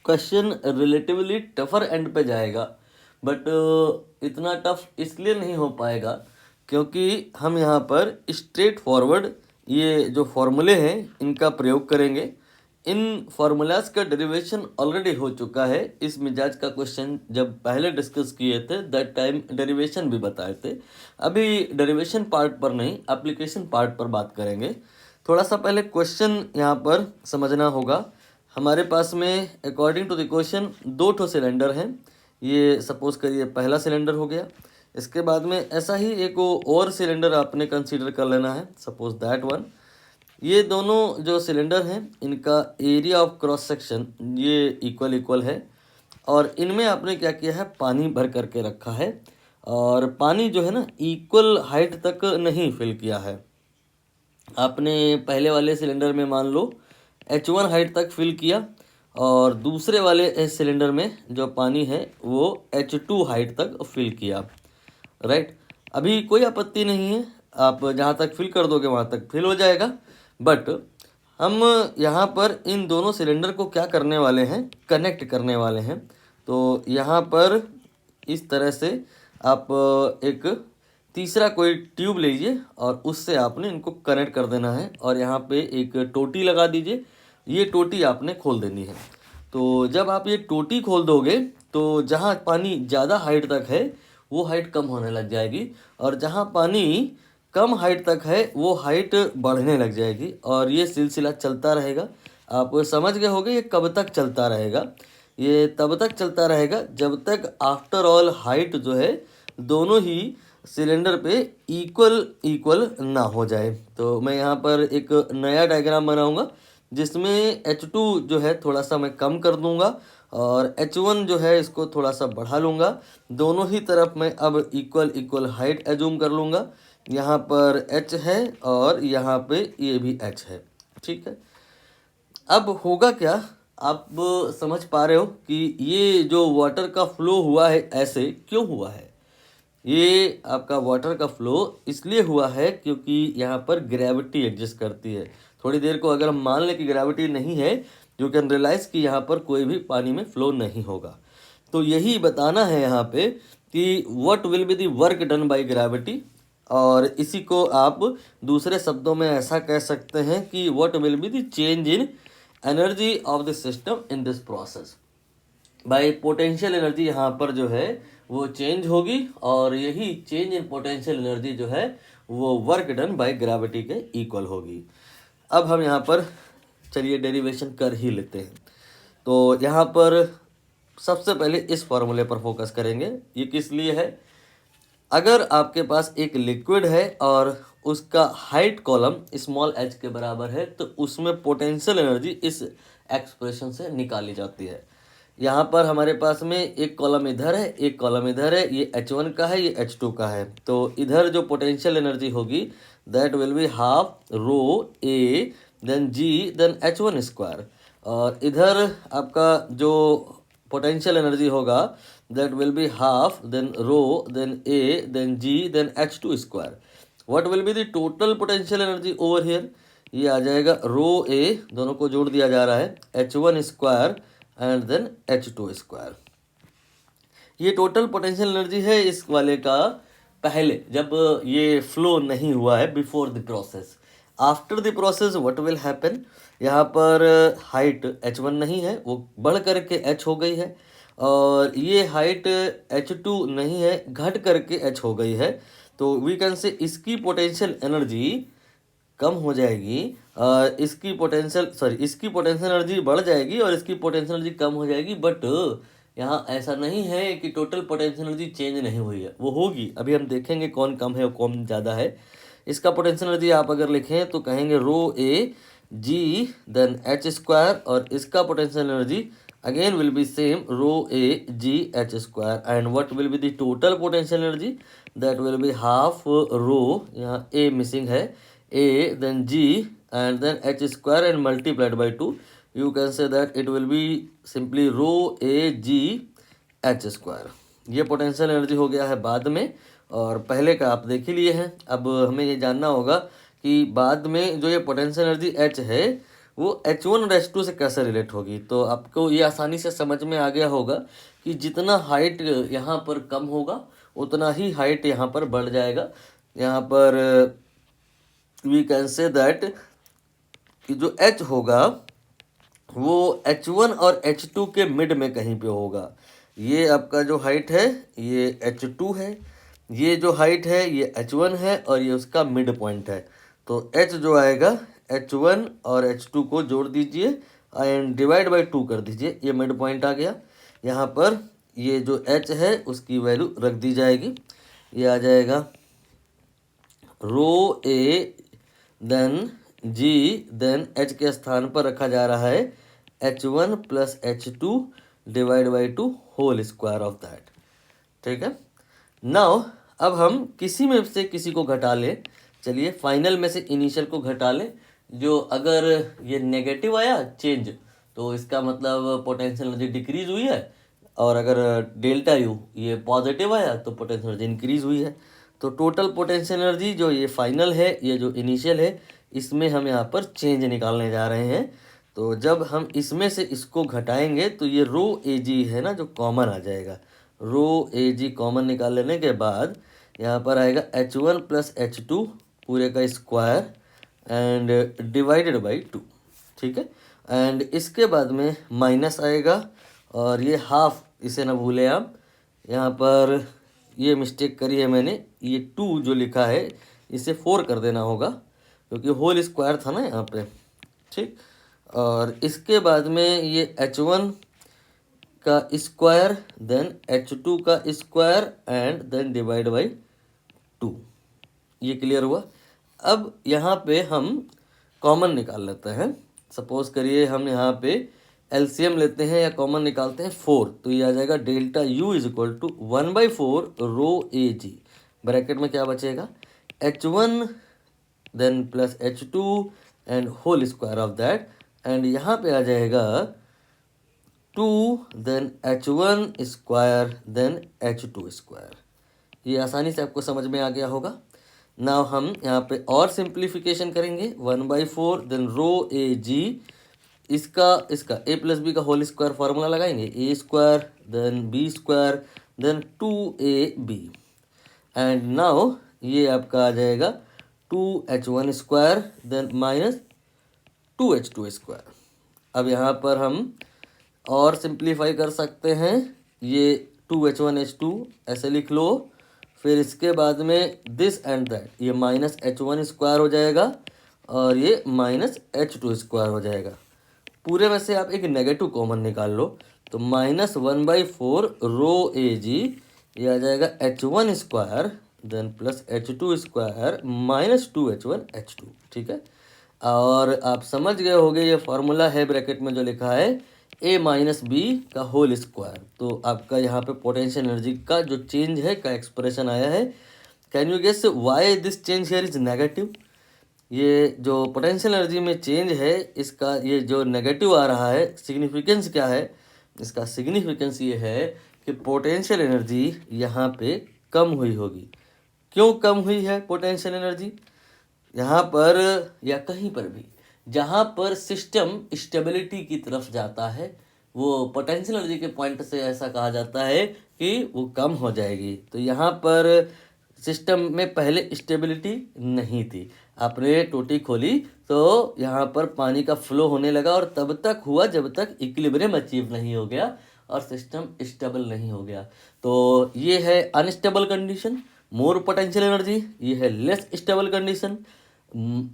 Question relatively tougher and पे जाएगा, but इतना टफ इसलिए नहीं हो पाएगा क्योंकि हम यहाँ पर स्ट्रेट फॉरवर्ड ये जो फॉर्मूले हैं इनका प्रयोग करेंगे। इन फार्मूलाज का डेरिवेशन ऑलरेडी हो चुका है। इस मिजाज का क्वेश्चन जब पहले डिस्कस किए थे दैट टाइम डेरिवेशन भी बताए थे। अभी डेरिवेशन पार्ट पर नहीं, एप्लीकेशन पार्ट पर बात करेंगे। थोड़ा सा पहले क्वेश्चन यहाँ पर समझना होगा। हमारे पास में अकॉर्डिंग टू द क्वेश्चन 2 ठो सिलेंडर हैं। ये सपोज करिए पहला सिलेंडर हो गया। इसके बाद में ऐसा ही एक और सिलेंडर आपने कंसीडर कर लेना है, सपोज दैट वन। ये दोनों जो सिलेंडर हैं इनका एरिया ऑफ क्रॉस सेक्शन ये इक्वल है और इनमें आपने क्या किया है, पानी भर करके रखा है और पानी जो है ना इक्वल हाइट तक नहीं फिल किया है। आपने पहले वाले सिलेंडर में मान लो H1 हाइट तक फिल किया और दूसरे वाले सिलेंडर में जो पानी है वो H2 हाइट तक फिल किया, राइट। अभी कोई आपत्ति नहीं है, आप जहाँ तक फिल कर दोगे वहाँ तक फिल हो जाएगा। बट हम यहाँ पर इन दोनों सिलेंडर को क्या करने वाले हैं, कनेक्ट करने वाले हैं। तो यहाँ पर इस तरह से आप एक तीसरा कोई ट्यूब लीजिए और उससे आपने इनको कनेक्ट कर देना है और यहाँ पे एक टोटी लगा दीजिए। ये टोटी आपने खोल देनी है। तो जब आप ये टोटी खोल दोगे तो जहाँ पानी ज़्यादा हाइट तक है वो हाइट कम होने लग जाएगी और जहाँ पानी कम हाइट तक है वो हाइट बढ़ने लग जाएगी और ये सिलसिला चलता रहेगा। आप समझ गए होंगे ये कब तक चलता रहेगा। ये तब तक चलता रहेगा जब तक आफ्टर ऑल हाइट जो है दोनों ही सिलेंडर पे इक्वल ना हो जाए। तो मैं यहाँ पर एक नया डायग्राम बनाऊंगा जिसमें H2 जो है थोड़ा सा मैं कम कर दूंगा और H1 जो है इसको थोड़ा सा बढ़ा लूँगा। दोनों ही तरफ मैं अब इक्वल हाइट एज्यूम कर लूँगा। यहाँ पर H है और यहाँ पे ये भी H है, ठीक है। अब होगा क्या, आप समझ पा रहे हो कि ये जो वाटर का फ्लो हुआ है ऐसे क्यों हुआ है। ये आपका वाटर का फ्लो इसलिए हुआ है क्योंकि यहाँ पर ग्रेविटी एग्जिस्ट करती है। थोड़ी देर को अगर हम मान लें कि ग्रेविटी नहीं है, यू कैन रियलाइज कि यहाँ पर कोई भी पानी में फ्लो नहीं होगा। तो यही बताना है यहाँ पे कि what will be the work done by gravity, और इसी को आप दूसरे शब्दों में ऐसा कह सकते हैं कि what will be the change in energy of the system in this process. Bye potential energy यहाँ पर जो है वो चेंज होगी और यही चेंज इन पोटेंशियल एनर्जी जो है वो वर्क डन बाय ग्रेविटी के इक्वल होगी। अब हम यहाँ पर चलिए डेरिवेशन कर ही लेते हैं। तो यहाँ पर सबसे पहले इस फॉर्मूले पर फोकस करेंगे। ये किस लिए है, अगर आपके पास एक लिक्विड है और उसका हाइट कॉलम स्मॉल h के बराबर है तो उसमें पोटेंशियल एनर्जी इस एक्सप्रेशन से निकाली जाती है। यहाँ पर हमारे पास में एक कॉलम इधर है, एक कॉलम इधर है, ये H1 का है, ये H2 का है। तो इधर जो पोटेंशियल एनर्जी होगी that will be half rho a then g then H1 square, और इधर आपका जो पोटेंशियल एनर्जी होगा that will be half then rho then a then g then H2 square. What will be the total potential energy over here, ये आ जाएगा rho ए, दोनों को जोड़ दिया जा रहा है, H1 square and then H2 square. ये टोटल पोटेंशियल एनर्जी है इस वाले का पहले जब ये फ्लो नहीं हुआ है, before the process. After the process what will happen, यहाँ पर हाइट H1 नहीं है, वो बढ़ करके H हो गई है और ये हाइट H2 नहीं है, घट करके H हो गई है। तो वी कैन से इसकी पोटेंशियल एनर्जी कम हो जाएगी, इसकी पोटेंशियल एनर्जी बढ़ जाएगी और इसकी पोटेंशियल एनर्जी कम हो जाएगी। बट यहाँ ऐसा नहीं है कि टोटल पोटेंशियल एनर्जी चेंज नहीं हुई है, वो होगी। अभी हम देखेंगे कौन कम है और कौन ज़्यादा है। इसका पोटेंशियल एनर्जी आप अगर लिखें तो कहेंगे रो ए जी देन H स्क्वायर, और इसका potential energy again will be same rho A g H square. And what will be the total potential energy, that will be half rho, यहाँ a missing है, a then g and then h square and multiplied by 2. You can say that it will be simply rho a g h square. ये potential energy हो गया है बाद में, और पहले का आप देख ही लिए हैं। अब हमें ये जानना होगा कि बाद में जो ये पोटेंशियल एनर्जी h है वो H1 और H2 से कैसे रिलेट होगी। तो आपको ये आसानी से समझ में आ गया होगा कि जितना हाइट यहाँ पर कम होगा उतना ही हाइट यहाँ पर बढ़ जाएगा। यहाँ पर वी कैन से दैट कि जो H होगा वो H1 और H2 के मिड में कहीं पे होगा। ये आपका जो हाइट है ये H2 है, ये जो हाइट है ये H1 है और ये उसका मिड पॉइंट है। तो H जो आएगा H1 और H2 को जोड़ दीजिए एंड डिवाइड बाई 2 कर दीजिए, ये मिड पॉइंट आ गया। यहाँ पर ये जो H है उसकी वैल्यू रख दी जाएगी, ये आ जाएगा rho a then g then H के स्थान पर रखा जा रहा है H1 plus H2 divide by 2 whole square of that. ठीक है, नाउ अब हम किसी में से किसी को घटा लें। चलिए फाइनल में से इनिशियल को घटा लें। जो अगर ये नेगेटिव आया चेंज तो इसका मतलब पोटेंशियल एनर्जी डिक्रीज हुई है, और अगर डेल्टा यू ये पॉजिटिव आया तो पोटेंशियल एनर्जी इंक्रीज हुई है। तो टोटल पोटेंशियल एनर्जी जो ये फाइनल है, ये जो इनिशियल है, इसमें हम यहाँ पर चेंज निकालने जा रहे हैं। तो जब हम इसमें से इसको घटाएंगे तो ये रो ए जी है ना जो कॉमन आ जाएगा। रो ए जी कॉमन निकाल लेने के बाद यहाँ पर आएगा H1 प्लस H2 पूरे का स्क्वायर एंड डिवाइडेड बाई 2। ठीक है, एंड इसके बाद में माइनस आएगा और ये हाफ, इसे ना भूले आप। यहाँ पर ये मिस्टेक करी है मैंने, ये 2 जो लिखा है इसे 4 कर देना होगा क्योंकि होल स्क्वायर था ना यहाँ पे। ठीक, और इसके बाद में ये H1 का स्क्वायर देन H2 का square and then divide by 2। ये क्लियर हुआ। अब यहाँ पे हम कॉमन निकाल लेते हैं। सपोज करिए हम यहाँ पे एलसीएम लेते हैं या कॉमन निकालते हैं 4, तो ये आ जाएगा delta U is equal to 1/4 rho A g. Bracket में क्या बचेगा H1 then plus H2 and whole square of that, and यहाँ पे आ जाएगा 2 then H1 square then H2 square. ये आसानी से आपको समझ में आ गया होगा। नाउ हम यहाँ पे और सिंप्लीफिकेशन करेंगे 1/4 देन रो ए जी, इसका ए प्लस बी का होल स्क्वायर फार्मूला लगाएंगे, a square then b square then 2ab, and now ये आपका आ जाएगा 2H1 square then minus 2H2 square. अब यहाँ पर हम और सिंप्लीफाई कर सकते हैं, ये 2H1H2 ऐसे लिख लो, फिर इसके बाद में दिस एंड दैट, ये माइनस H1 स्क्वायर हो जाएगा और ये माइनस H2 स्क्वायर हो जाएगा। पूरे में से आप एक नेगेटिव कॉमन निकाल लो, तो -1/4 रो ए जी, ये आ जाएगा H1 square then plus H2 square minus 2H1H2। ठीक है, और आप समझ गए होंगे ये फॉर्मूला है ब्रैकेट में जो लिखा है a माइनस बी का होल स्क्वायर। तो आपका यहाँ पे पोटेंशियल एनर्जी का जो चेंज है का एक्सप्रेशन आया है। Can you guess why this change here is negative. ये जो पोटेंशियल एनर्जी में चेंज है इसका ये जो नेगेटिव आ रहा है, सिग्निफिकेंस क्या है इसका? सिग्निफिकेंस ये है कि पोटेंशियल एनर्जी यहाँ पे कम हुई होगी। क्यों कम हुई है पोटेंशियल एनर्जी? यहाँ पर या कहीं पर भी जहाँ पर सिस्टम स्टेबिलिटी की तरफ जाता है वो पोटेंशियल एनर्जी के पॉइंट से ऐसा कहा जाता है कि वो कम हो जाएगी। तो यहाँ पर सिस्टम में पहले स्टेबिलिटी नहीं थी, आपने टोटी खोली तो यहाँ पर पानी का फ्लो होने लगा और तब तक हुआ जब तक इक्विलिब्रियम अचीव नहीं हो गया और सिस्टम स्टेबल नहीं हो गया। तो ये है unstable condition, more potential energy. ये है less stable condition,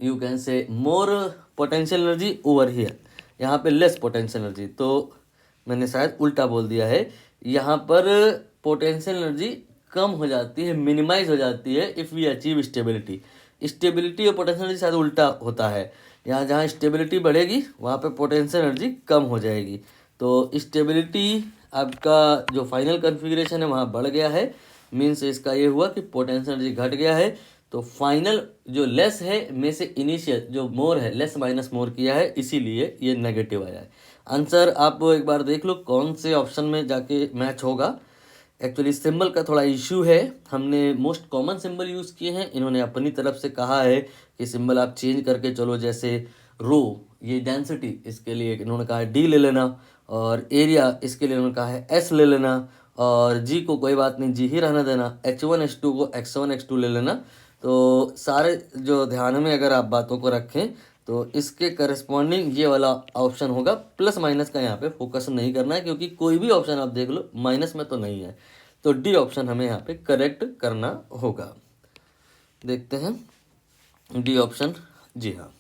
you can say more potential energy over here, यहाँ पे लेस पोटेंशियल एनर्जी। तो मैंने शायद उल्टा बोल दिया है, यहाँ पर पोटेंशियल एनर्जी कम हो जाती है, मिनिमाइज हो जाती है if we achieve stability. Stability और पोटेंशियल एनर्जी शायद उल्टा होता है, यहाँ जहाँ स्टेबिलिटी बढ़ेगी वहाँ पे पोटेंशियल एनर्जी कम हो जाएगी। तो स्टेबिलिटी आपका जो फाइनल कन्फिग्रेशन है वहाँ बढ़ गया है, मीन्स इसका ये हुआ कि पोटेंशियल एनर्जी घट गया है। तो फाइनल जो लेस है में से इनिशियल जो मोर है, लेस माइनस मोर किया है, इसीलिए ये नेगेटिव आया है। आंसर आप एक बार देख लो कौन से ऑप्शन में जाके मैच होगा। एक्चुअली सिंबल का थोड़ा इश्यू है, हमने मोस्ट कॉमन सिंबल यूज़ किए हैं, इन्होंने अपनी तरफ से कहा है कि सिंबल आप चेंज करके चलो, जैसे रो ये डेंसिटी, इसके लिए इन्होंने कहा है डी ले लेना, और एरिया इसके लिए उन्होंने कहा है एस ले लेना, और जी को कोई बात नहीं जी ही रहने देना, H1H2 को X1X2 ले लेना। तो सारे जो ध्यान में अगर आप बातों को रखें तो इसके करस्पॉन्डिंग ये वाला ऑप्शन होगा। प्लस माइनस का यहाँ पे फोकस नहीं करना है, क्योंकि कोई भी ऑप्शन आप देख लो माइनस में तो नहीं है, तो डी ऑप्शन हमें यहाँ पे करेक्ट करना होगा। देखते हैं डी ऑप्शन, जी हाँ।